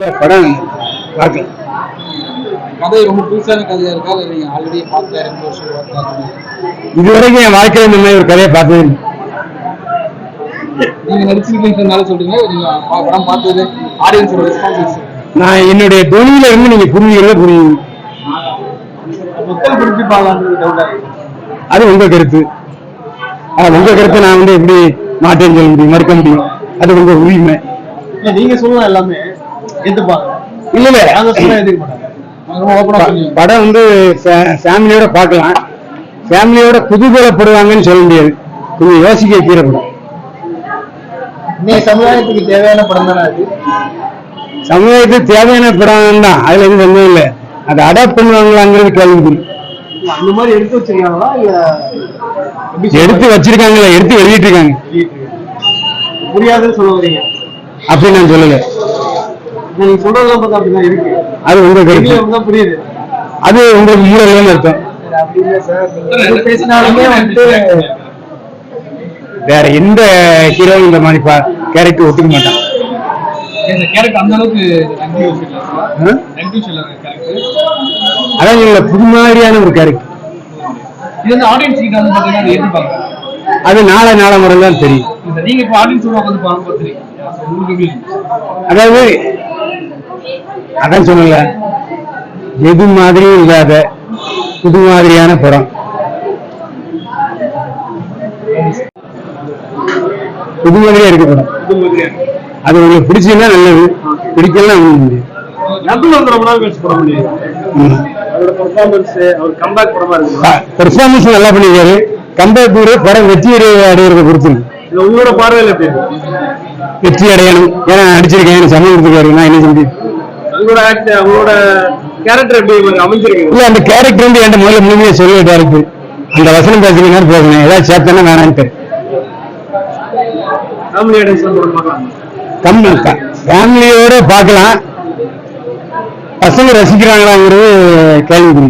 படம் பார்க்கலாம். கதை ரொம்ப புதுசான கதையா இருக்கா இல்ல நீங்க ஆல்ரெடி பார்த்த 2 வருஷம் பார்த்தாங்க? இதுவரைக்கும் என் வாழ்க்கையில இந்த மாதிரி ஒரு கதையை பார்த்தது இல்லை. நீங்க நடிச்சிருக்கீங்கனால சொல்றீங்க, நீங்க படம் பார்த்தது ஆடியன்ஸோட ரெஸ்பான்ஸ் நான் என்னுடைய தொழில இருந்து நீங்க புரிஞ்சுக்கிறத புரியுது. மக்கள் பிடிச்சி பார்க்கலாம், அது உங்க கருத்து. உங்க கருத்தை நான் வந்து எப்படி மாற்றேன்னு சொல்ல முடியும், மறுக்க முடியும்? அது உங்க உரிமை. நீங்க சொல்லலாம் எல்லாமே எதிர்பார்க்க இல்ல படம் வந்து ஃபேமிலியோட பார்க்கலாம். ஃபேமிலியோட குதூகலப்படுவாங்கன்னு சொல்ல முடியாது, கொஞ்சம் யோசிக்க வைக்கிற படம். சமுதாயத்துக்கு தேவையான படம் தானே அது? சமுதாயத்துக்கு தேவையான படம் தான், அதுல எதுவும் சந்தேகம் இல்லை. அதை அடாப்ட் பண்ணுவாங்களாங்கிறது கேள்வி. அந்த மாதிரி எடுத்து வச்சிருக்காங்களா இல்ல எடுத்து வச்சிருக்காங்களா, எடுத்து எழுதிட்டு இருக்காங்க. புரியாதுன்னு சொல்ல வரீங்க? அப்படி நான் சொல்லல. நீங்க சொல்றதெல்லாம் பார்த்தா அப்படிதான் இருக்கு. அது உங்க கருத்து, புரியுது. அது உங்களுக்கு மூலம் அர்த்தம். அப்படி இல்லை சார், பேசினாலுமே வந்து வேற எந்த ஹீரோ இந்த மாதிரி கேரக்டர் ஒத்துக்க மாட்டான். அந்த அளவுக்கு அதான் இல்ல, புது மாதிரியான ஒரு கேரக்டர். இது வந்து ஆடியன்ஸ் கிட்ட வந்து பாத்தீங்கன்னா எதிர்பார்க்க அது நாள முறை தான் தெரியும். நீங்க இப்ப ஆடியன்ஸ் உட்காந்து பார்த்துருக்கீங்க. அதாவது அதான் சொல்லல, எது மாதிரியும் இல்லாத புது மாதிரியான படம். புது மாதிரியா இருக்கு படம். அது உங்களுக்கு பிடிச்சதுன்னா நல்லது, பிடிக்கலாம் முடியாது. பெர்ஃபார்மன்ஸ் நல்லா பண்ணிருக்காரு. கம்பேக் படம் வெற்றி அடையிறத பொறுத்து. உங்களோட பார்வையில் எப்படி வெற்றி அடையணும், ஏன்னா நடிச்சிருக்கேன், எனக்கு சமயம் கொடுத்துருக்காரு. நான் என்ன செஞ்சு உங்களோட கேரக்டர் எப்படி அமைஞ்சிருக்கு? இல்ல, அந்த கேரக்டர் வந்து என்கிட்ட முதல்ல முழுமையா சொல்லி டேரக்டர் அந்த வசனம் பேசுறீங்க போகணும், ஏதாவது சேர்த்தனா வேணான்னு. ஃபேமிலியோட பார்க்கலாம், பசங்க ரசிக்கிறாங்களாங்கிறது கேள்வி.